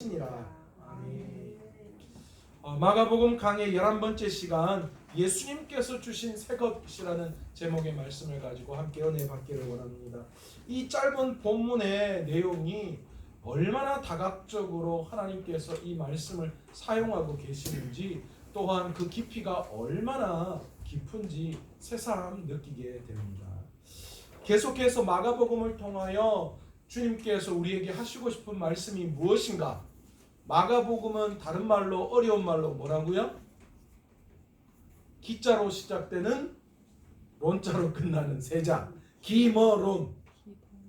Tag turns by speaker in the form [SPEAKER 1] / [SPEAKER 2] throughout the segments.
[SPEAKER 1] 이라. 아멘. 마가복음 강의 11번째 시간, 예수님께서 주신 새것이라는 제목의 말씀을 가지고 함께 은혜 받기를 원합니다. 이 짧은 본문의 내용이 얼마나 다각적으로 하나님께서 이 말씀을 사용하고 계시는지, 또한 그 깊이가 얼마나 깊은지 새삼 느끼게 됩니다. 계속해서 마가복음을 통하여 주님께서 우리에게 하시고 싶은 말씀이 무엇인가? 마가복음은 다른 말로, 어려운 말로 뭐라고요? 기자로 시작되는 론자로 끝나는 세자, 기머론,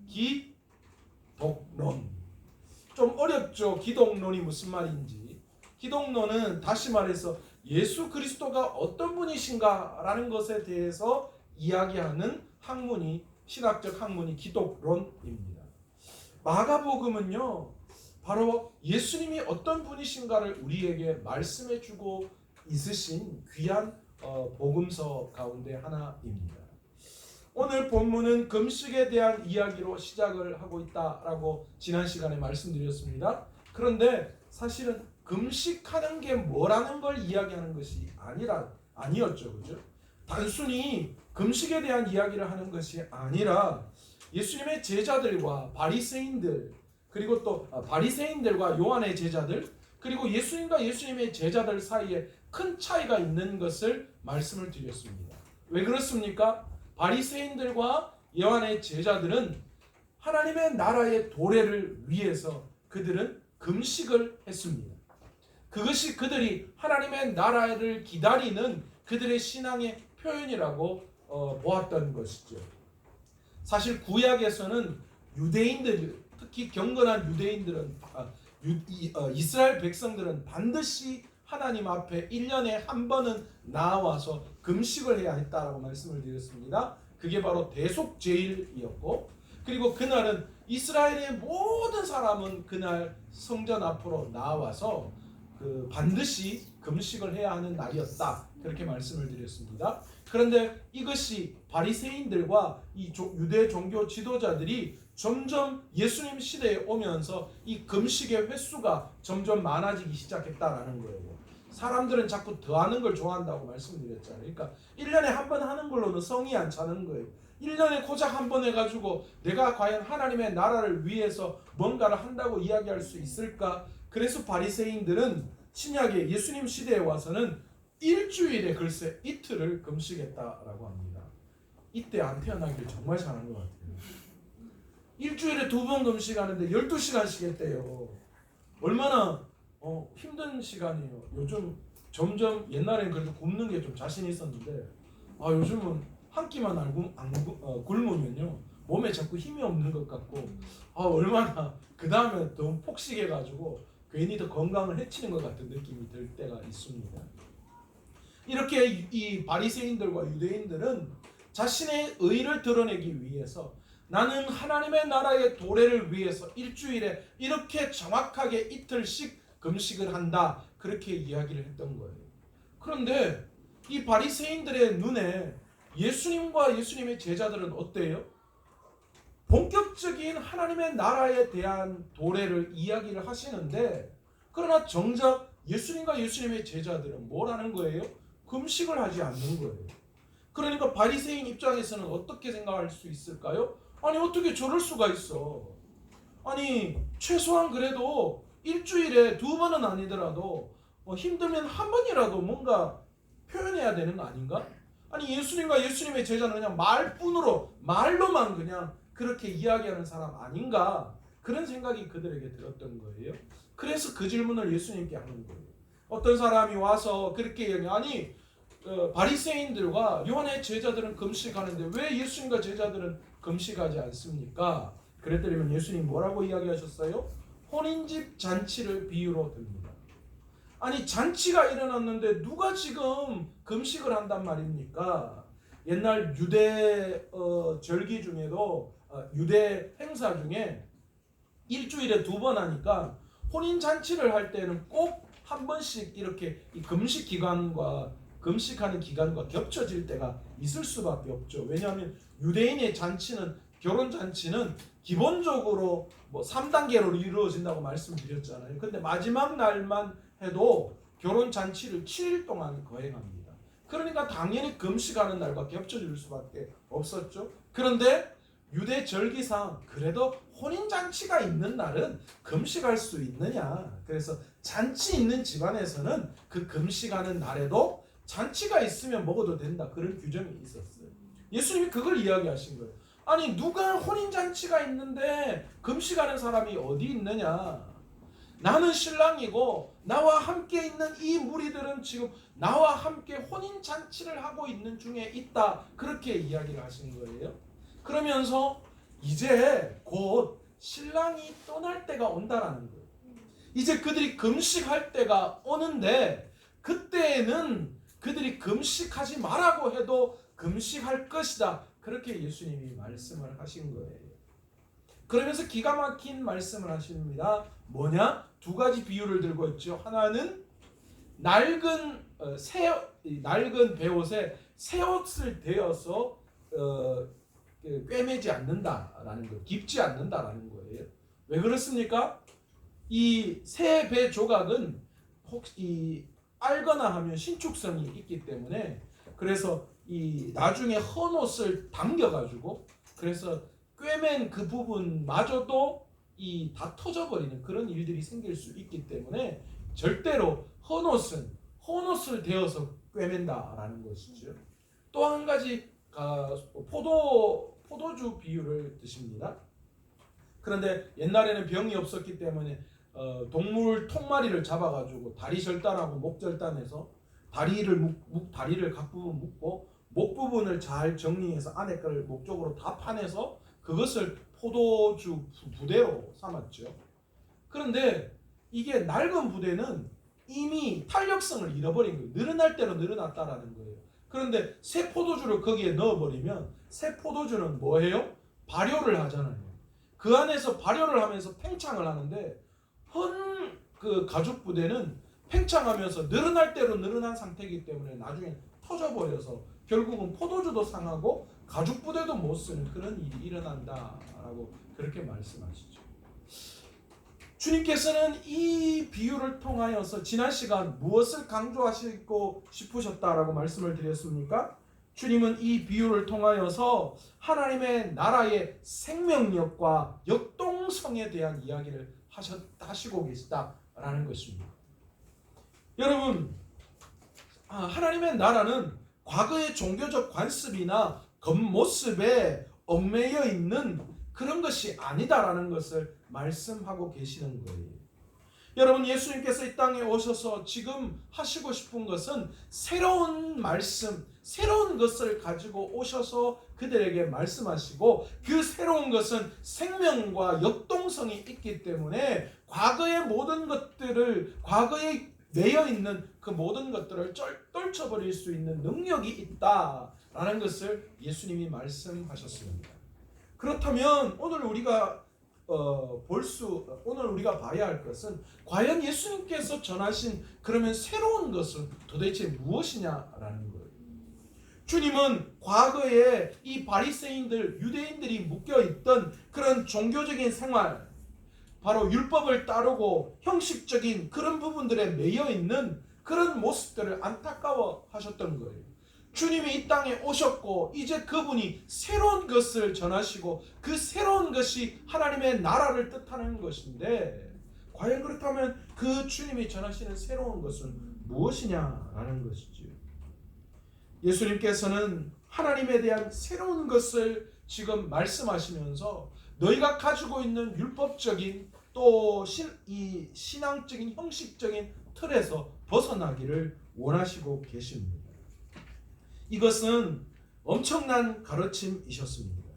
[SPEAKER 1] 기독론. 좀 어렵죠? 기독론이 무슨 말인지. 기독론은 다시 말해서 예수 그리스도가 어떤 분이신가 라는 것에 대해서 이야기하는 학문이, 신학적 학문이 기독론입니다. 마가복음은요, 바로 예수님이 어떤 분이신가를 우리에게 말씀해 주고 있으신 귀한 복음서 가운데 하나입니다. 오늘 본문은 금식에 대한 이야기로 시작을 하고 있다라고 지난 시간에 말씀드렸습니다. 그런데 사실은 금식하는 게 뭐라는 걸 이야기하는 것이 아니었죠. 그죠? 단순히 금식에 대한 이야기를 하는 것이 아니라 예수님의 제자들과 바리새인들, 그리고 또 바리새인들과 요한의 제자들, 그리고 예수님과 예수님의 제자들 사이에 큰 차이가 있는 것을 말씀을 드렸습니다. 왜 그렇습니까? 바리새인들과 요한의 제자들은 하나님의 나라의 도래를 위해서 그들은 금식을 했습니다. 그것이 그들이 하나님의 나라를 기다리는 그들의 신앙의 표현이라고 보았던 것이죠. 사실 구약에서는 유대인들, 특히 경건한 유대인들은, 이스라엘 백성들은 반드시 하나님 앞에 1년에 한 번은 나와서 금식을 해야 했다라고 말씀을 드렸습니다. 그게 바로 대속제일이었고, 그리고 그날은 이스라엘의 모든 사람은 그날 성전 앞으로 나와서 반드시 금식을 해야 하는 날이었다, 그렇게 말씀을 드렸습니다. 그런데 이것이 바리새인들과 이 유대 종교 지도자들이 점점 예수님 시대에 오면서 이 금식의 횟수가 점점 많아지기 시작했다라는 거예요. 사람들은 자꾸 더하는 걸 좋아한다고 말씀드렸잖아요. 그러니까 1년에 한 번 하는 걸로는 성이 안 차는 거예요. 1년에 고작 한 번 해가지고 내가 과연 하나님의 나라를 위해서 뭔가를 한다고 이야기할 수 있을까? 그래서 바리새인들은 신약의 예수님 시대에 와서는 일주일에 글쎄 이틀을 금식했다라고 합니다. 이때 안 태어나길 정말 잘한 것 같아요. 일주일에 2번 금식하는데 12시간씩 했대요. 얼마나 힘든 시간이에요. 요즘 점점, 옛날에는 그래도 굶는 게 좀 자신 있었는데 요즘은 한 끼만 굶으면요 몸에 자꾸 힘이 없는 것 같고, 얼마나 그 다음에 더 폭식해가지고 괜히 더 건강을 해치는 것 같은 느낌이 들 때가 있습니다. 이렇게 이 바리새인들과 유대인들은 자신의 의를 드러내기 위해서, 나는 하나님의 나라의 도래를 위해서 일주일에 이렇게 정확하게 이틀씩 금식을 한다, 그렇게 이야기를 했던 거예요. 그런데 이 바리새인들의 눈에 예수님과 예수님의 제자들은 어때요? 본격적인 하나님의 나라에 대한 도래를 이야기를 하시는데, 그러나 정작 예수님과 예수님의 제자들은 뭐라는 거예요? 금식을 하지 않는 거예요. 그러니까 바리새인 입장에서는 어떻게 생각할 수 있을까요? 아니, 어떻게 저럴 수가 있어? 아니, 최소한 그래도 일주일에 2번은 아니더라도 힘들면 한 번이라도 뭔가 표현해야 되는 거 아닌가? 아니, 예수님과 예수님의 제자는 그냥 말로만 그냥 그렇게 이야기하는 사람 아닌가? 그런 생각이 그들에게 들었던 거예요. 그래서 그 질문을 예수님께 하는 거예요. 어떤 사람이 와서 그렇게 얘기해요. 아니, 바리새인들과 요한의 제자들은 금식하는데 왜 예수님과 제자들은 금식하지 않습니까? 그랬더니 예수님 뭐라고 이야기하셨어요? 혼인집 잔치를 비유로 듭니다. 아니, 잔치가 일어났는데 누가 지금 금식을 한단 말입니까? 옛날 유대 절기 중에도, 유대 행사 중에 일주일에 2번 하니까 혼인잔치를 할 때는 꼭 한 번씩 이렇게 이 금식하는 기간과 겹쳐질 때가 있을 수밖에 없죠. 왜냐하면 유대인의 잔치는 결혼 잔치는 기본적으로 뭐 3단계로 이루어진다고 말씀드렸잖아요. 근데 마지막 날만 해도 결혼 잔치를 7일 동안 거행합니다. 그러니까 당연히 금식하는 날과 겹쳐질 수밖에 없었죠. 그런데 유대 절기상 그래도 혼인 잔치가 있는 날은 금식할 수 있느냐? 그래서 잔치 있는 집안에서는 그 금식하는 날에도 잔치가 있으면 먹어도 된다. 그런 규정이 있었어요. 예수님이 그걸 이야기하신 거예요. 아니 누가 혼인 잔치가 있는데 금식하는 사람이 어디 있느냐? 나는 신랑이고 나와 함께 있는 이 무리들은 지금 나와 함께 혼인 잔치를 하고 있는 중에 있다. 그렇게 이야기를 하시는 거예요. 그러면서 이제 곧 신랑이 떠날 때가 온다라는 거예요. 이제 그들이 금식할 때가 오는데 그때에는 그들이 금식하지 말라고 해도 금식할 것이다. 그렇게 예수님이 말씀을 하신 거예요. 그러면서 기가 막힌 말씀을 하십니다. 뭐냐? 두 가지 비유를 들고 있죠. 하나는 낡은 베옷에 새 옷을 대어서 꿰매지 않는다라는 거예요. 깊지 않는다라는 거예요. 왜 그렇습니까? 이 새 배 조각은 혹시 알거나 하면 신축성이 있기 때문에 그래서 이 나중에 헌 옷을 당겨가지고 그래서 꿰맨 그 부분마저도 이 다 터져버리는 그런 일들이 생길 수 있기 때문에 절대로 헌 옷을 대어서 꿰맨다라는 것이죠. 또 한 가지 포도주 비유를 드십니다. 그런데 옛날에는 병이 없었기 때문에 동물 통마리를 잡아가지고 다리 절단하고 목 절단해서 다리를 각 부분 묶고 목 부분을 잘 정리해서 안에 걸 목 쪽으로 다 파내서 그것을 포도주 부대로 삼았죠. 그런데 이게 낡은 부대는 이미 탄력성을 잃어버린 거예요. 늘어날 대로 늘어났다라는 거예요. 그런데 새 포도주를 거기에 넣어버리면 새 포도주는 뭐해요? 발효를 하잖아요. 그 안에서 발효를 하면서 팽창을 하는데 그 가죽 부대는 팽창하면서 늘어날 대로 늘어난 상태이기 때문에 나중에 터져버려서 결국은 포도주도 상하고 가죽 부대도 못 쓰는 그런 일이 일어난다라고 그렇게 말씀하시죠. 주님께서는 이 비유를 통하여서 지난 시간 무엇을 강조하시고 싶으셨다라고 말씀을 드렸습니까? 주님은 이 비유를 통하여서 하나님의 나라의 생명력과 역동성에 대한 이야기를 하시고 계시다라는 것입니다. 여러분, 하나님의 나라는 과거의 종교적 관습이나 겉모습에 얽매여 있는 그런 것이 아니다라는 것을 말씀하고 계시는 거예요. 여러분, 예수님께서 이 땅에 오셔서 지금 하시고 싶은 것은 새로운 말씀, 새로운 것을 가지고 오셔서 그들에게 말씀하시고 그 새로운 것은 생명과 역동성이 있기 때문에 과거의 모든 것들을 과거에 매여 있는 그 모든 것들을 떨쳐버릴 수 있는 능력이 있다라는 것을 예수님이 말씀하셨습니다. 그렇다면 오늘 우리가 봐야 할 것은 과연 예수님께서 전하신 그러면 새로운 것은 도대체 무엇이냐라는 거예요. 주님은 과거에 이 바리새인들, 유대인들이 묶여있던 그런 종교적인 생활, 바로 율법을 따르고 형식적인 그런 부분들에 매여있는 그런 모습들을 안타까워 하셨던 거예요. 주님이 이 땅에 오셨고 이제 그분이 새로운 것을 전하시고 그 새로운 것이 하나님의 나라를 뜻하는 것인데 과연 그렇다면 그 주님이 전하시는 새로운 것은 무엇이냐라는 것이죠. 예수님께서는 하나님에 대한 새로운 것을 지금 말씀하시면서 너희가 가지고 있는 율법적인 또 신앙적인 형식적인 틀에서 벗어나기를 원하시고 계십니다. 이것은 엄청난 가르침이셨습니다.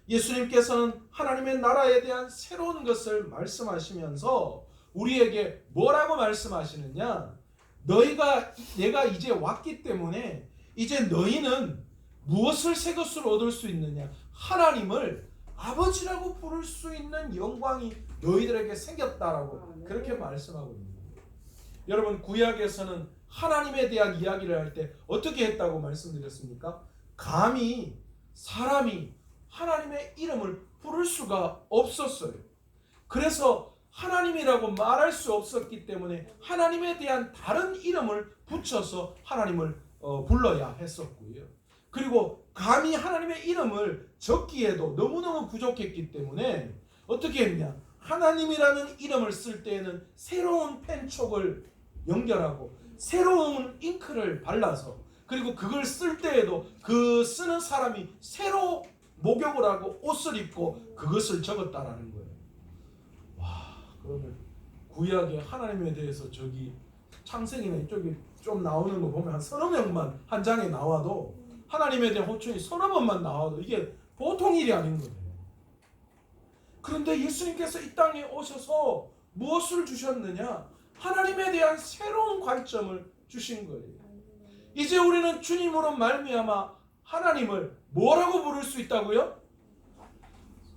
[SPEAKER 1] 예수님께서는 하나님의 나라에 대한 새로운 것을 말씀하시면서 우리에게 뭐라고 말씀하시느냐? 내가 이제 왔기 때문에 이제 너희는 무엇을 새 것으로 얻을 수 있느냐? 하나님을 아버지라고 부를 수 있는 영광이 너희들에게 생겼다라고 그렇게 말씀하고 있는 거예요. 여러분, 구약에서는 하나님에 대한 이야기를 할 때 어떻게 했다고 말씀드렸습니까? 감히 사람이 하나님의 이름을 부를 수가 없었어요. 그래서 하나님이라고 말할 수 없었기 때문에 하나님에 대한 다른 이름을 붙여서 하나님을 불러야 했었고요. 그리고 감히 하나님의 이름을 적기에도 너무너무 부족했기 때문에 어떻게 했냐? 하나님이라는 이름을 쓸 때에는 새로운 펜촉을 연결하고 새로운 잉크를 발라서, 그리고 그걸 쓸 때에도 그 쓰는 사람이 새로 목욕을 하고 옷을 입고 그것을 적었다라는 거예요. 와, 그러면 구약에 하나님에 대해서 저기 창세기나 이쪽에 좀 나오는 거 보면 한 서너 명만 한 장에 나와도, 하나님에 대한 호칭이 서너 번만 나와도 이게 보통 일이 아닌 거예요. 그런데 예수님께서 이 땅에 오셔서 무엇을 주셨느냐? 하나님에 대한 새로운 관점을 주신 거예요. 이제 우리는 주님으로 말미암아 하나님을 뭐라고 부를 수 있다고요?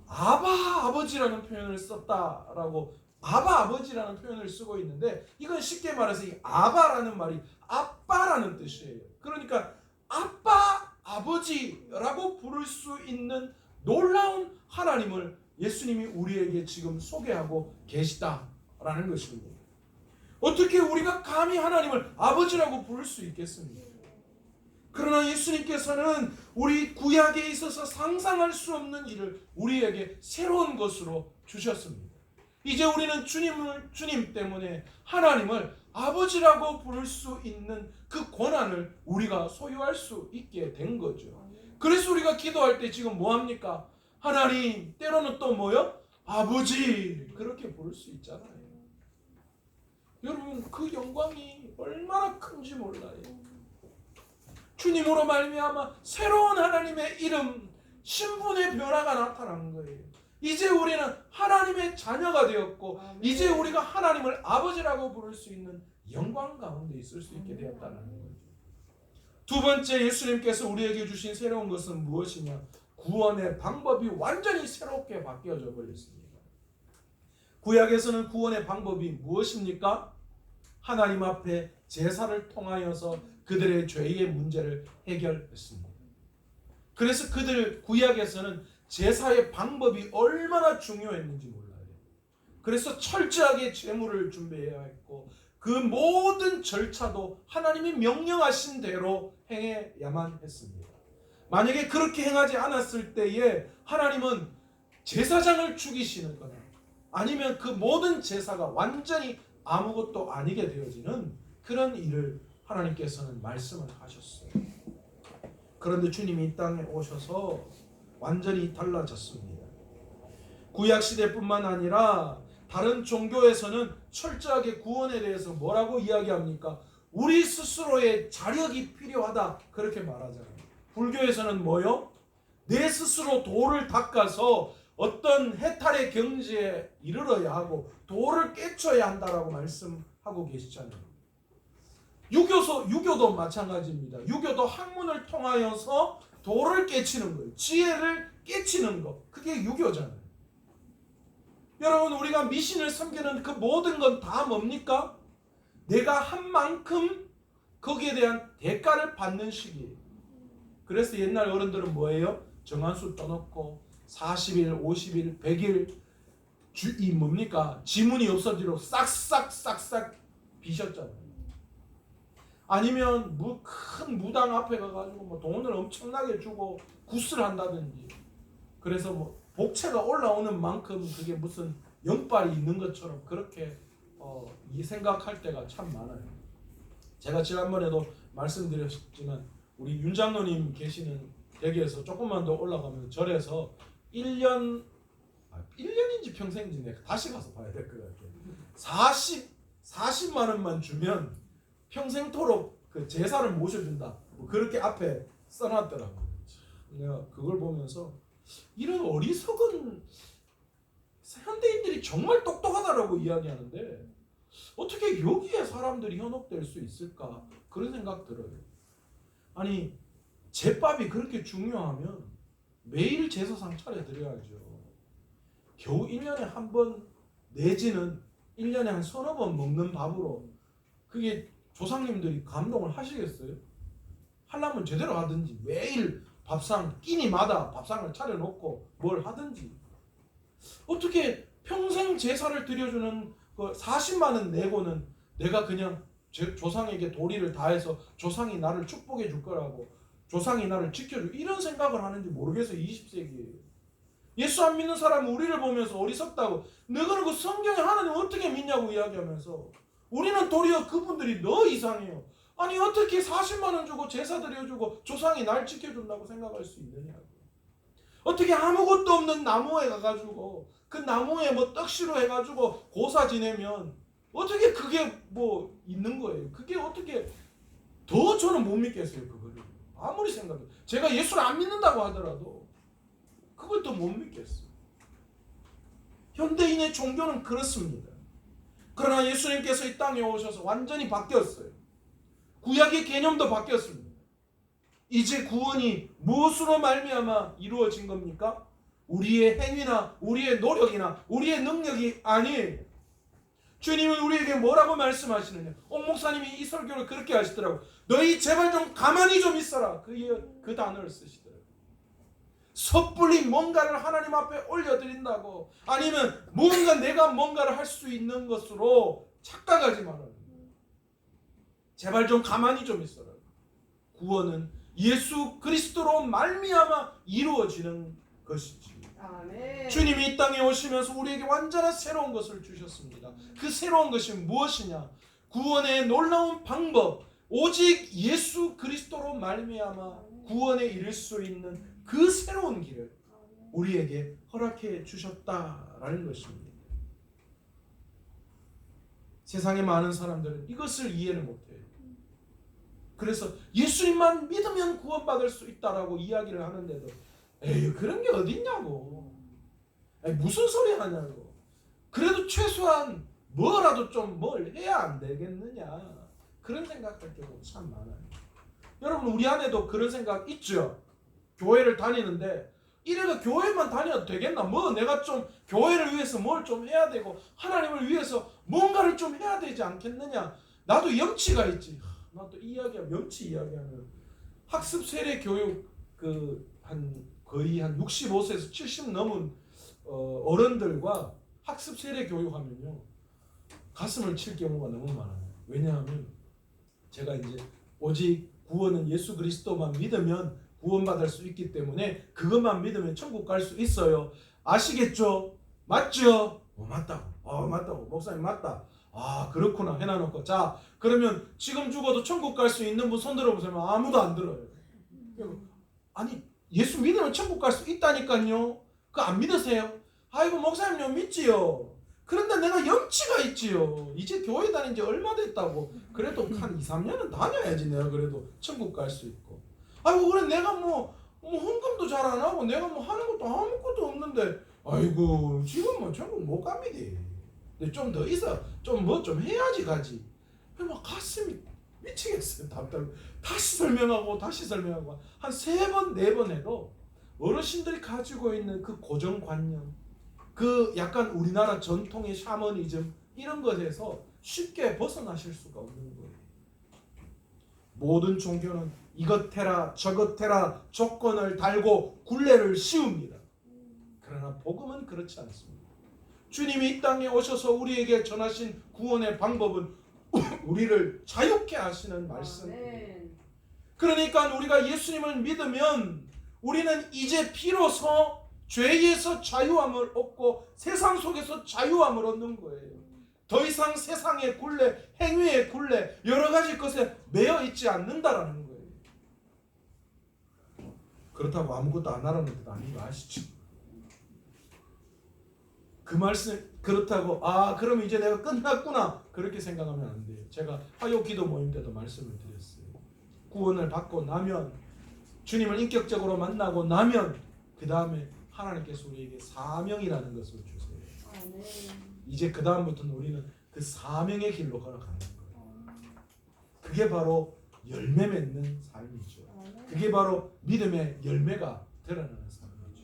[SPEAKER 1] 아바 아버지라는 표현을 썼다라고, 아바 아버지라는 표현을 쓰고 있는데, 이건 쉽게 말해서 이 아바라는 말이 아빠라는 뜻이에요. 그러니까 아빠 아버지라고 부를 수 있는 놀라운 하나님을 예수님이 우리에게 지금 소개하고 계시다라는 것입니다. 어떻게 우리가 감히 하나님을 아버지라고 부를 수 있겠습니까? 그러나 예수님께서는 우리 구약에 있어서 상상할 수 없는 일을 우리에게 새로운 것으로 주셨습니다. 이제 우리는 주님 때문에 하나님을 아버지라고 부를 수 있는 그 권한을 우리가 소유할 수 있게 된 거죠. 그래서 우리가 기도할 때 지금 뭐합니까? 하나님, 때로는 또 뭐요? 아버지, 그렇게 부를 수 있잖아요. 여러분, 그 영광이 얼마나 큰지 몰라요. 주님으로 말미암아 새로운 하나님의 이름, 신분의 변화가 나타난 거예요. 이제 우리는 하나님의 자녀가 되었고, 이제 우리가 하나님을 아버지라고 부를 수 있는 영광 가운데 있을 수 있게 되었다는 거죠. 두 번째, 예수님께서 우리에게 주신 새로운 것은 무엇이냐? 구원의 방법이 완전히 새롭게 바뀌어져 버렸습니다. 구약에서는 구원의 방법이 무엇입니까? 하나님 앞에 제사를 통하여서 그들의 죄의 문제를 해결했습니다. 그래서 구약에서는 제사의 방법이 얼마나 중요했는지 몰라요. 그래서 철저하게 제물을 준비해야 했고, 그 모든 절차도 하나님이 명령하신 대로 행해야만 했습니다. 만약에 그렇게 행하지 않았을 때에 하나님은 제사장을 죽이시는 거나 아니면 그 모든 제사가 완전히 아무것도 아니게 되어지는 그런 일을 하나님께서는 말씀을 하셨어요. 그런데 주님이 이 땅에 오셔서 완전히 달라졌습니다. 구약시대뿐만 아니라 다른 종교에서는 철저하게 구원에 대해서 뭐라고 이야기합니까? 우리 스스로의 자력이 필요하다, 그렇게 말하잖아요. 불교에서는 뭐요? 내 스스로 도를 닦아서 어떤 해탈의 경지에 이르러야 하고 도를 깨쳐야 한다라고 말씀하고 계시잖아요. 유교도 마찬가지입니다. 유교도 학문을 통하여서 도를 깨치는 거예요. 지혜를 깨치는 거. 그게 유교잖아요. 여러분, 우리가 미신을 섬기는 그 모든 건 다 뭡니까? 내가 한 만큼 거기에 대한 대가를 받는 식이에요. 그래서 옛날 어른들은 뭐예요? 정한수 떠놓고 40일, 50일, 100일 이 뭡니까? 지문이 없어지도록 싹싹 비셨잖아요. 아니면 큰 무당 앞에 가가지고 뭐 돈을 엄청나게 주고 굿을 한다든지, 그래서 뭐 복채가 올라오는 만큼 그게 무슨 영빨이 있는 것처럼 그렇게 생각할 때가 참 많아요. 제가 지난번에도 말씀드렸지만 우리 윤 장로님 계시는 댁에서 조금만 더 올라가면 절에서 1년인지 평생인지 내가 다시 가서 봐야 될 것 같아요. 40만 원만 주면 평생토록 그 제사를 모셔준다, 뭐 그렇게 앞에 써놨더라고요. 내가 그걸 보면서 이런 어리석은 현대인들이 정말 똑똑하다라고 이야기하는데 어떻게 여기에 사람들이 현혹될 수 있을까, 그런 생각 들어요. 아니, 제밥이 그렇게 중요하면 매일 제사상 차려드려야죠. 겨우 1년에 한 번 내지는 1년에 한 서너 번 먹는 밥으로 그게 조상님들이 감동을 하시겠어요? 하려면 제대로 하든지 매일 밥상 끼니마다 밥상을 차려놓고 뭘 하든지 어떻게 평생 제사를 드려주는 그 40만 원 내고는 내가 그냥 조상에게 도리를 다해서 조상이 나를 축복해 줄 거라고 조상이 나를 지켜줄 이런 생각을 하는지 모르겠어요. 20세기에 예수 안 믿는 사람은 우리를 보면서 어리석다고 너희는 그 성경에 하나님 어떻게 믿냐고 이야기하면서 우리는 도리어 그분들이 더 이상해요. 아니 어떻게 40만 원 주고 제사 드려주고 조상이 날 지켜준다고 생각할 수 있느냐고. 어떻게 아무것도 없는 나무에 가가지고 그 나무에 뭐 떡시로 해가지고 고사 지내면 어떻게 그게 뭐 있는 거예요. 그게 어떻게 더 저는 못 믿겠어요. 그거를 아무리 생각해도 제가 예수를 안 믿는다고 하더라도 그걸 더 못 믿겠어요. 현대인의 종교는 그렇습니다. 그러나 예수님께서 이 땅에 오셔서 완전히 바뀌었어요. 구약의 개념도 바뀌었습니다. 이제 구원이 무엇으로 말미암아 이루어진 겁니까? 우리의 행위나 우리의 노력이나 우리의 능력이 아니에요. 주님은 우리에게 뭐라고 말씀하시느냐? 옥 목사님이 이 설교를 그렇게 하시더라고. 너희 제발 좀 가만히 좀 있어라. 그 단어를 쓰시더라고요. 섣불리 뭔가를 하나님 앞에 올려드린다고 아니면 내가 뭔가를 할 수 있는 것으로 착각하지 말아요. 제발 좀 가만히 좀 있어라. 구원은 예수 그리스도로 말미암아 이루어지는 것이지.
[SPEAKER 2] 아멘.
[SPEAKER 1] 주님이 이 땅에 오시면서 우리에게 완전한 새로운 것을 주셨습니다. 그 새로운 것이 무엇이냐? 구원의 놀라운 방법, 오직 예수 그리스도로 말미암아 구원에 이를 수 있는 그 새로운 길을 우리에게 허락해 주셨다라는 것입니다. 세상의 많은 사람들은 이것을 이해를 못해요. 그래서 예수님만 믿으면 구원받을 수 있다라고 이야기를 하는데도 에이 그런 게 어딨냐고, 에이, 무슨 소리 하냐고. 그래도 최소한 뭐라도 좀 뭘 해야 안 되겠느냐 그런 생각할 경우가 참 많아요. 여러분 우리 안에도 그런 생각 있죠. 교회를 다니는데 이래도 교회만 다녀도 되겠나? 내가 좀 교회를 위해서 뭘 좀 해야 되고 하나님을 위해서 뭔가를 좀 해야 되지 않겠느냐? 나도 염치가 있지. 나도 염치 이야기하면 학습 세례 교육 거의 한 65세에서 70 넘은 어른들과 학습 세례 교육하면요 가슴을 칠 경우가 너무 많아요. 왜냐하면 제가 이제 오직 구원은 예수 그리스도만 믿으면 구원받을 수 있기 때문에 그것만 믿으면 천국 갈 수 있어요. 아시겠죠? 맞죠? 맞다고. 목사님 맞다. 아 그렇구나 해놔놓고 자 그러면 지금 죽어도 천국 갈 수 있는 분 손 들어보세요. 아무도 안 들어요. 아니 예수 믿으면 천국 갈 수 있다니까요. 그거 안 믿으세요? 아이고 목사님요 믿지요. 그런데 내가 염치가 있지요. 이제 교회 다닌 지 얼마 됐다고. 그래도 한 2, 3년은 다녀야지 내가 그래도 천국 갈 수 있고. 아이고 그래 내가 헌금도 잘 안 하고 내가 하는 것도 아무것도 없는데 아이고 지금 천국 못 갑니다. 근데 좀 더 있어 좀 해야지 가지. 막 가슴이 미치겠어요. 답답해. 다시 설명하고 한 3번 4번 해도 어르신들이 가지고 있는 그 고정관념, 그 약간 우리나라 전통의 샤머니즘 이런 것에서 쉽게 벗어나실 수가 없는 거예요. 모든 종교는 이것 해라 저것 해라 조건을 달고 굴레를 씌웁니다. 그러나 복음은 그렇지 않습니다. 주님이 이 땅에 오셔서 우리에게 전하신 구원의 방법은 우리를 자유케 하시는 말씀입니다. 그러니까 우리가 예수님을 믿으면 우리는 이제 비로소 죄에서 자유함을 얻고 세상 속에서 자유함을 얻는 거예요. 더 이상 세상의 굴레, 행위의 굴레, 여러 가지 것에 매여 있지 않는다라는 거예요. 그렇다고 아무것도 안 하라는 뜻 아닌 거 아시죠? 그 말씀 그렇다고 그럼 이제 내가 끝났구나 그렇게 생각하면 안 돼요. 제가 화요 기도 모임 때도 말씀을 드렸어요. 구원을 받고 나면 주님을 인격적으로 만나고 나면 그 다음에 하나님께서 우리에게 사명이라는 것을 주세요. 이제 그 다음부터는 우리는 그 사명의 길로 걸어가는 거예요. 그게 바로 열매 맺는 삶이죠. 그게 바로 믿음의 열매가 드러나는 삶이죠.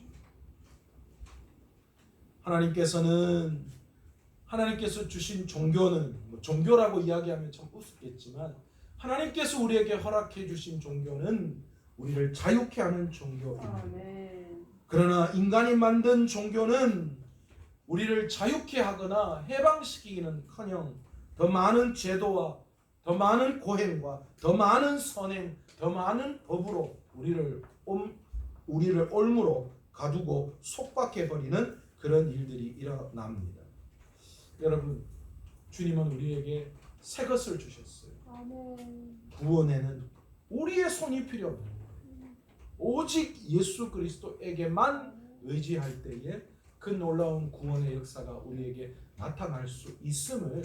[SPEAKER 1] 하나님께서 주신 종교는 종교라고 이야기하면 참 우습겠지만 하나님께서 우리에게 허락해 주신 종교는 우리를 자유케 하는 종교입니다.
[SPEAKER 2] 아멘.
[SPEAKER 1] 그러나 인간이 만든 종교는 우리를 자유케 하거나 해방시키기는커녕 더 많은 제도와 더 많은 고행과 더 많은 선행, 더 많은 법으로 우리를 올무로 가두고 속박해버리는 그런 일들이 일어납니다. 여러분, 주님은 우리에게 새 것을 주셨어요.
[SPEAKER 2] 아멘.
[SPEAKER 1] 구원에는 우리의 손이 필요 없는 거예요. 오직 예수 그리스도에게만 의지할 때에 그 놀라운 구원의 역사가 우리에게 나타날 수 있음을,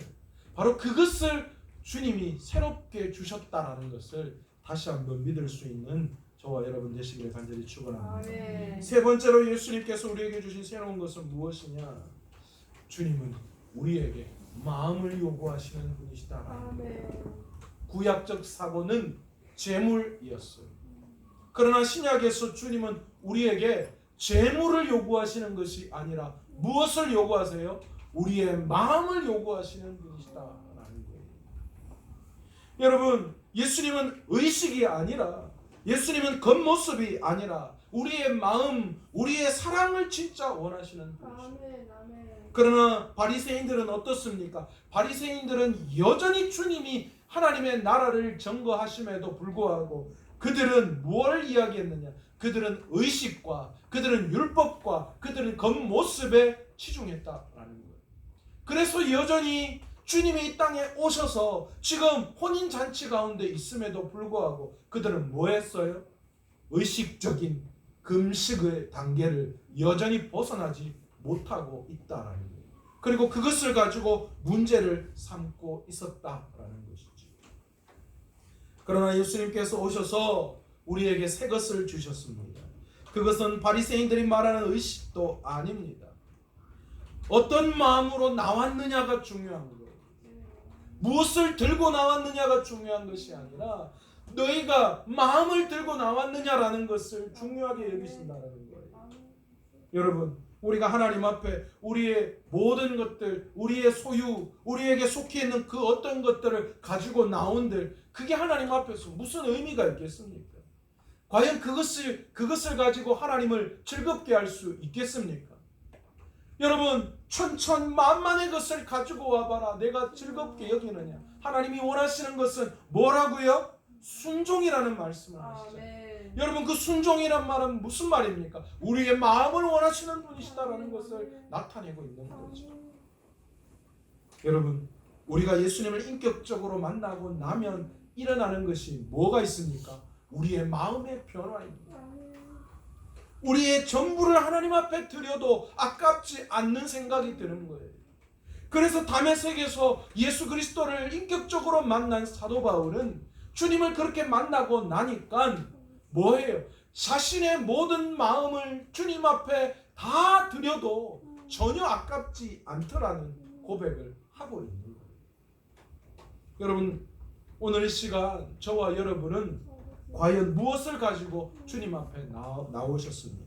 [SPEAKER 1] 바로 그것을 주님이 새롭게 주셨다라는 것을 다시 한번 믿을 수 있는 저와 여러분 되시기를 간절히 축원합니다.
[SPEAKER 2] 아멘.
[SPEAKER 1] 세 번째로 예수님께서 우리에게 주신 새로운 것은 무엇이냐? 주님은 우리에게 마음을 요구하시는 분이시다라는 거예요.
[SPEAKER 2] 아멘.
[SPEAKER 1] 구약적 사고는 재물이었어요. 그러나 신약에서 주님은 우리에게 재물을 요구하시는 것이 아니라 무엇을 요구하세요? 우리의 마음을 요구하시는 분이시다라는 거예요. 여러분, 예수님은 의식이 아니라, 예수님은 겉모습이 아니라 우리의 마음, 우리의 사랑을 진짜 원하시는 분이시죠.
[SPEAKER 2] 아멘. 아멘.
[SPEAKER 1] 그러나 바리새인들은 어떻습니까? 바리새인들은 여전히 주님이 하나님의 나라를 증거하심에도 불구하고 그들은 뭘 이야기했느냐? 그들은 의식과 그들은 율법과 그들은 겉모습에 치중했다라는 거예요. 그래서 여전히 주님이 이 땅에 오셔서 지금 혼인잔치 가운데 있음에도 불구하고 그들은 뭐 했어요? 의식적인 금식의 단계를 여전히 벗어나지 못하고 있다라는 거예요. 그리고 그것을 가지고 문제를 삼고 있었다라는 것이죠. 그러나 예수님께서 오셔서 우리에게 새 것을 주셨습니다. 그것은 바리새인들이 말하는 의식도 아닙니다. 어떤 마음으로 나왔느냐가 중요한 거예요. 무엇을 들고 나왔느냐가 중요한 것이 아니라 너희가 마음을 들고 나왔느냐라는 것을 중요하게 여기신다는 거예요. 여러분, 우리가 하나님 앞에 우리의 모든 것들, 우리의 소유, 우리에게 속해 있는 그 어떤 것들을 가지고 나온들, 그게 하나님 앞에서 무슨 의미가 있겠습니까? 과연 그것을 가지고 하나님을 즐겁게 할 수 있겠습니까? 여러분, 천천만만의 것을 가지고 와봐라. 내가 즐겁게 여기느냐? 하나님이 원하시는 것은 뭐라고요? 순종이라는 말씀을 하시죠. 여러분, 그 순종이란 말은 무슨 말입니까? 우리의 마음을 원하시는 분이시다라는 것을 나타내고 있는 거죠. 여러분, 우리가 예수님을 인격적으로 만나고 나면 일어나는 것이 뭐가 있습니까? 우리의 마음의 변화입니다. 우리의 전부를 하나님 앞에 드려도 아깝지 않는 생각이 드는 거예요. 그래서 다메섹에서 예수 그리스도를 인격적으로 만난 사도 바울은 주님을 그렇게 만나고 나니까 뭐예요? 자신의 모든 마음을 주님 앞에 다 드려도 전혀 아깝지 않더라는 고백을 하고 있는 거예요. 여러분, 오늘 이 시간 저와 여러분은 과연 무엇을 가지고 주님 앞에 나오셨습니까?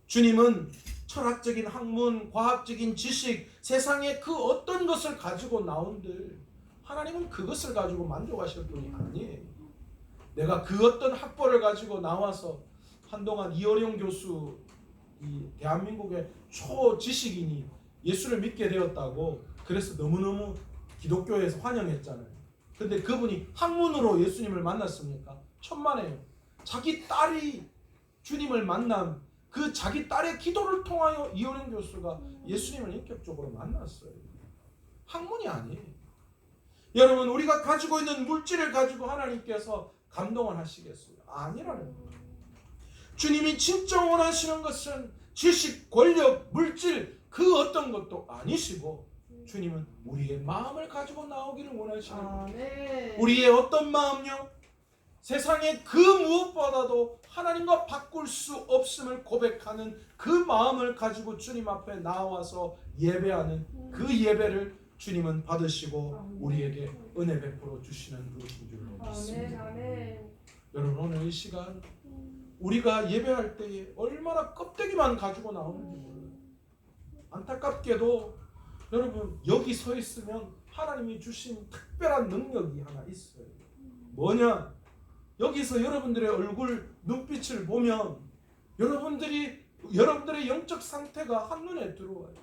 [SPEAKER 1] 주님은 철학적인 학문, 과학적인 지식, 세상의 그 어떤 것을 가지고 나온들 하나님은 그것을 가지고 만족하실 분이 아니에요. 내가 그 어떤 학벌을 가지고 나와서 한동안 이어령 교수, 이 대한민국의 초지식인이 예수를 믿게 되었다고 그래서 너무너무 기독교에서 환영했잖아요. 근데 그분이 학문으로 예수님을 만났습니까? 천만에요. 자기 딸이 주님을 만난 그 자기 딸의 기도를 통하여 이어령 교수가 예수님을 인격적으로 만났어요. 학문이 아니에요. 여러분, 우리가 가지고 있는 물질을 가지고 하나님께서 감동을 하시겠어요? 아니라는 거예요. 주님이 진짜 원하시는 것은 지식, 권력, 물질 그 어떤 것도 아니시고 주님은 우리의 마음을 가지고 나오기를 원하시는 거예요. 우리의 어떤 마음요? 세상의 그 무엇보다도 하나님과 바꿀 수 없음을 고백하는 그 마음을 가지고 주님 앞에 나와서 예배하는 그 예배를 주님은 받으시고 우리에게 은혜 베풀어 주시는 분이신 줄로 믿습니다. 여러분, 오늘 이 시간 우리가 예배할 때에 얼마나 껍데기만 가지고 나오는지 몰라요. 안타깝게도 여러분, 여기 서 있으면 하나님이 주신 특별한 능력이 하나 있어요. 뭐냐? 여기서 여러분들의 얼굴 눈빛을 보면 여러분들의 영적 상태가 한눈에 들어와요.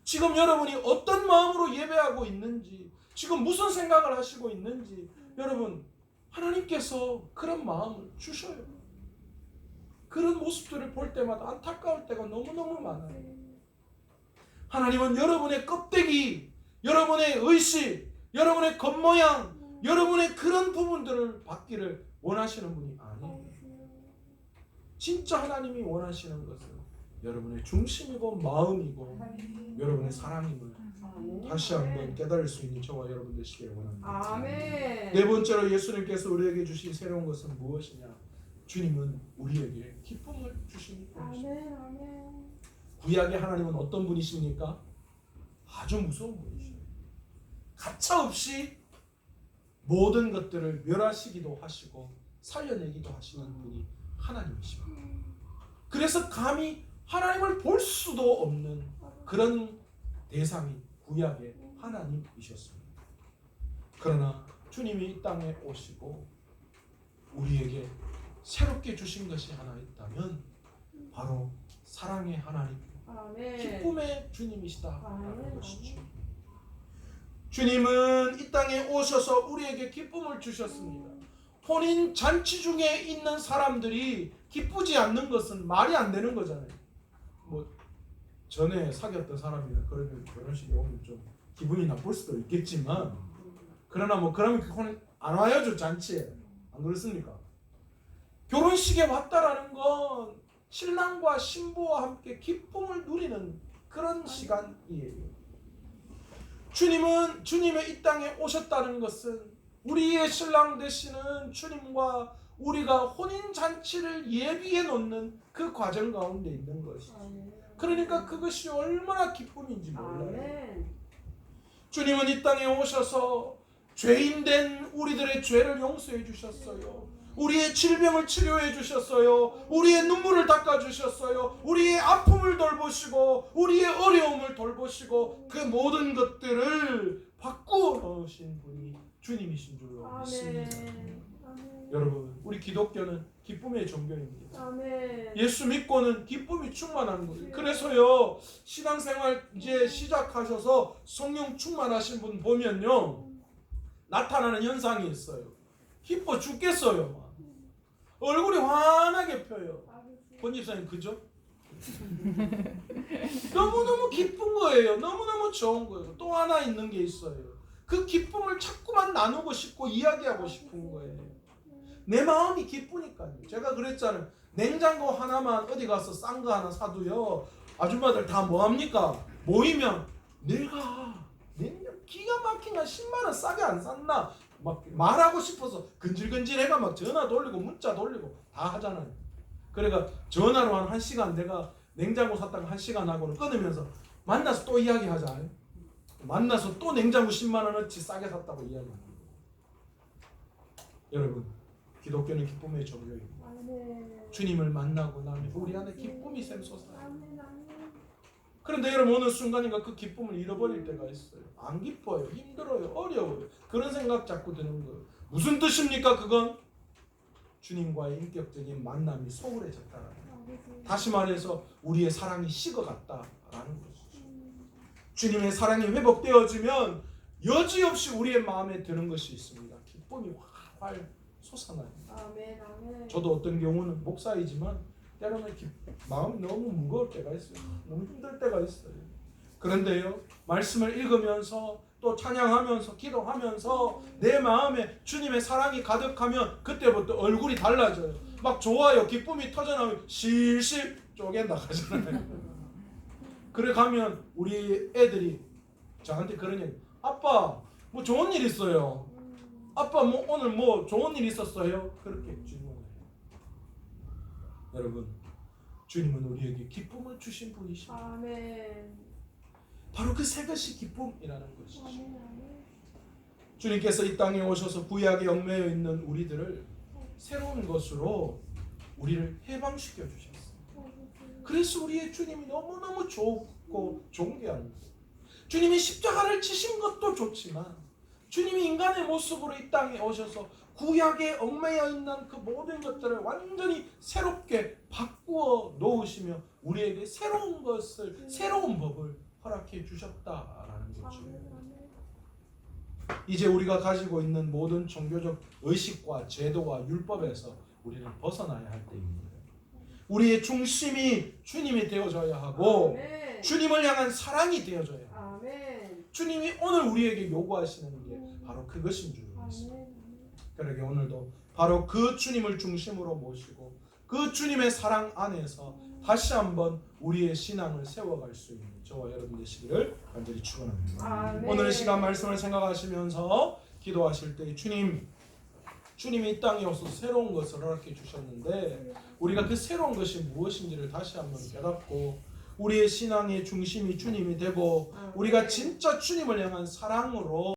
[SPEAKER 1] 지금 여러분이 어떤 마음으로 예배하고 있는지, 지금 무슨 생각을 하시고 있는지, 여러분 하나님께서 그런 마음을 주셔요. 그런 모습들을 볼 때마다 안타까울 때가 너무너무 많아요. 하나님은 여러분의 껍데기, 여러분의 의식, 여러분의 겉모양, 여러분의 그런 부분들을 받기를 원하시는 분이 아니에요. 진짜 하나님이 원하시는 것은 여러분의 중심이고 마음이고 여러분의 사랑임을 다시 한번 깨달을 수 있는 저와 여러분 되시길 원합니다.
[SPEAKER 2] 아멘.
[SPEAKER 1] 네 번째로 예수님께서 우리에게 주신 새로운 것은 무엇이냐? 주님은 우리에게 기쁨을 주신 분이십니다.
[SPEAKER 2] 아멘. 아멘.
[SPEAKER 1] 구약의 하나님은 어떤 분이십니까? 아주 무서운 분이시죠. 가차없이 모든 것들을 멸하시기도 하시고 살려내기도 하시는 분이 하나님이십니다. 그래서 감히 하나님을 볼 수도 없는 그런 대상이 구약의 하나님이셨습니다. 그러나 주님이 이 땅에 오시고 우리에게 새롭게 주신 것이 하나 있다면 바로 사랑의 하나님,
[SPEAKER 2] 아멘.
[SPEAKER 1] 기쁨의 주님이시다라는
[SPEAKER 2] 아멘.
[SPEAKER 1] 것이죠. 주님은 이 땅에 오셔서 우리에게 기쁨을 주셨습니다. 혼인 잔치 중에 있는 사람들이 기쁘지 않는 것은 말이 안 되는 거잖아요. 뭐 전에 사귀었던 사람이나 그러면 결혼식에 오면 좀 기분이 나쁠 수도 있겠지만, 그러나 뭐 그러면 그 혼인 안 와요, 저 잔치에. 안 그렇습니까? 결혼식에 왔다라는 건 신랑과 신부와 함께 기쁨을 누리는 그런 시간이에요. 주님은 주님의 이 땅에 오셨다는 것은 우리의 신랑 되시는 주님과 우리가 혼인 잔치를 예비해 놓는 그 과정 가운데 있는 것이죠. 그러니까 그것이 얼마나 기쁨인지 몰라요.
[SPEAKER 2] 아멘.
[SPEAKER 1] 주님은 이 땅에 오셔서 죄인된 우리들의 죄를 용서해 주셨어요. 우리의 질병을 치료해 주셨어요. 우리의 눈물을 닦아 주셨어요. 우리의 아픔을 돌보시고 우리의 어려움을 돌보시고 그 모든 것들을 바꾸어 놓으신 분이 주님이신 줄로 믿습니다.
[SPEAKER 2] 아멘.
[SPEAKER 1] 여러분, 우리 기독교는 기쁨의 종교입니다.
[SPEAKER 2] 아멘.
[SPEAKER 1] 예수 믿고는 기쁨이 충만한 거예요. 그래서요, 신앙생활 이제 시작하셔서 성령 충만하신 분 보면요, 나타나는 현상이 있어요. 기뻐 죽겠어요. 막. 얼굴이 환하게 펴요. 권 집사님 그죠? 너무너무 기쁜 거예요. 너무너무 좋은 거예요. 또 하나 있는 게 있어요. 그 기쁨을 자꾸만 나누고 싶고 이야기하고 싶은 거예요. 내 마음이 기쁘니까요. 제가 그랬잖아요. 냉장고 하나만 어디 가서 싼 거 하나 사도요, 아줌마들 다 뭐합니까? 모이면 내가 냉장 기가 막힌 한 10만 원 싸게 안 샀나? 막 말하고 싶어서 근질근질해가 막 전화 돌리고 문자 돌리고 다 하잖아요. 그러니까 전화로 한 1시간 내가 냉장고 샀다가 1시간 하고는 끊으면서 만나서 또 이야기하자. 만나서 또 냉장고 10만 원어치 싸게 샀다고 이야기합니다. 여러분, 기독교는 기쁨의 종교입니다. 주님을 만나고 나면 우리 안에 기쁨이 샘솟아요. 그런데 여러분, 어느 순간인가 그 기쁨을 잃어버릴 때가 있어요. 안 기뻐요. 힘들어요. 어려워요. 그런 생각 자꾸 드는 거예요. 무슨 뜻입니까 그건? 주님과의 인격적인 만남이 소홀해졌다라는 거예요. 다시 말해서 우리의 사랑이 식어갔다라는 것이죠. 주님의 사랑이 회복되어지면 여지없이 우리의 마음에 드는 것이 있습니다. 기쁨이 활활 솟아나요.
[SPEAKER 2] 아멘. 아멘.
[SPEAKER 1] 저도 어떤 경우는 목사이지만 때로는 마음이 너무 무거울 때가 있어요. 너무 힘들 때가 있어요. 그런데요, 말씀을 읽으면서 또 찬양하면서 기도하면서 내 마음에 주님의 사랑이 가득하면 그때부터 얼굴이 달라져요. 막 좋아요. 기쁨이 터져나오면 실실 쪼개 나가잖아요. 그래 가면 우리 애들이 저한테 그런 얘기, 아빠 뭐 좋은 일 있어요. 아빠 뭐 오늘 뭐 좋은 일 있었어요? 그렇게 질문해요. 여러분, 주님은 우리에게 기쁨을 주신 분이십니다.
[SPEAKER 2] 아멘.
[SPEAKER 1] 바로 그 새 것이 기쁨이라는 것이죠.
[SPEAKER 2] 아멘.
[SPEAKER 1] 주님께서 이 땅에 오셔서 구약에 얽매여 있는 우리들을 새로운 것으로 우리를 해방시켜 주셨어요. 그래서 우리의 주님이 너무너무 좋고 존귀한 거예요. 주님이 십자가를 지신 것도 좋지만 주님이 인간의 모습으로 이 땅에 오셔서 구약에 얽매여 있는 그 모든 것들을 완전히 새롭게 바꾸어 놓으시며 우리에게 새로운 것을, 새로운 법을 허락해 주셨다라는 거죠. 이제 우리가 가지고 있는 모든 종교적 의식과 제도와 율법에서 우리는 벗어나야 할 때입니다. 우리의 중심이 주님이 되어져야 하고
[SPEAKER 2] 아멘.
[SPEAKER 1] 주님을 향한 사랑이 되어져야 합니다.
[SPEAKER 2] 아멘.
[SPEAKER 1] 주님이 오늘 우리에게 요구하시는 게 바로 그것인 줄 믿습니다.
[SPEAKER 2] 아멘.
[SPEAKER 1] 그러게 오늘도 바로 그 주님을 중심으로 모시고 그 주님의 사랑 안에서 다시 한번 우리의 신앙을 세워갈 수 있는 저와 여러분 되시기를 간절히 축원합니다.
[SPEAKER 2] 아멘.
[SPEAKER 1] 오늘 시간 말씀을 생각하시면서 기도하실 때 주님이 이 땅에 오셔서 새로운 것을 허락해 주셨는데 우리가 그 새로운 것이 무엇인지를 다시 한번 깨닫고 우리의 신앙의 중심이 주님이 되고 우리가 진짜 주님을 향한 사랑으로